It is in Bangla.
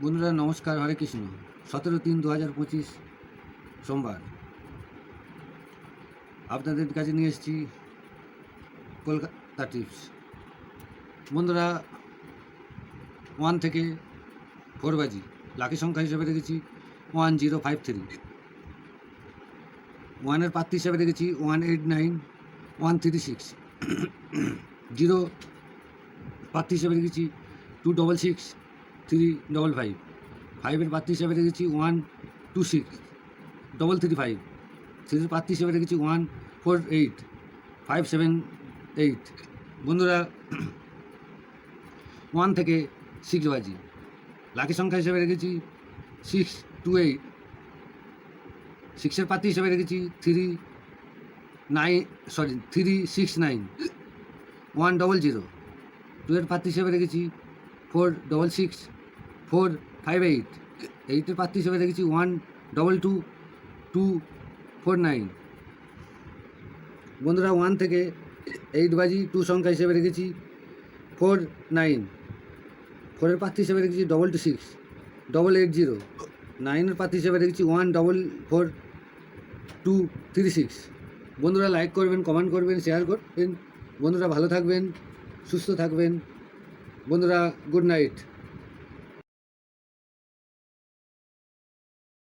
বন্ধুরা নমস্কার, হরে কৃষ্ণ। 17-3-2025 সোমবার আপনাদের কাছে নিয়ে এসেছি কলকাতা টিপস। বন্ধুরা 1 থেকে 4 বাজি লাকি সংখ্যা হিসেবে রেখেছি 1053। 1-এর প্রার্থী হিসেবে রেখেছি 189 136। 0 প্রার্থী হিসেবে রেখেছি 266 355। 5-এর প্রার্থী হিসেবে রেখেছি 126 335। 3-এর প্রার্থী হিসেবে রেখেছি 148 578। বন্ধুরা 1 থেকে 6 বাজি লাকি সংখ্যা হিসেবে রেখেছি 628। 6-এর প্রার্থী হিসেবে রেখেছি 369 100। 2-এর প্রার্থী হিসেবে রেখেছি 466 458। 8-এর প্রার্থী হিসেবে রেখেছি 122 249। বন্ধুরা 1 থেকে 8 বাজি 2 সংখ্যা হিসেবে রেখেছি 49। 4-এর প্রার্থী হিসেবে রেখেছি 226 880। 9-এর প্রার্থী হিসেবে রেখেছি 144 236। বন্ধুরা লাইক করবেন, কমেন্ট করবেন, শেয়ার করবেন। বন্ধুরা ভালো থাকবেন, সুস্থ থাকবেন। বন্ধুরা গুড নাইট।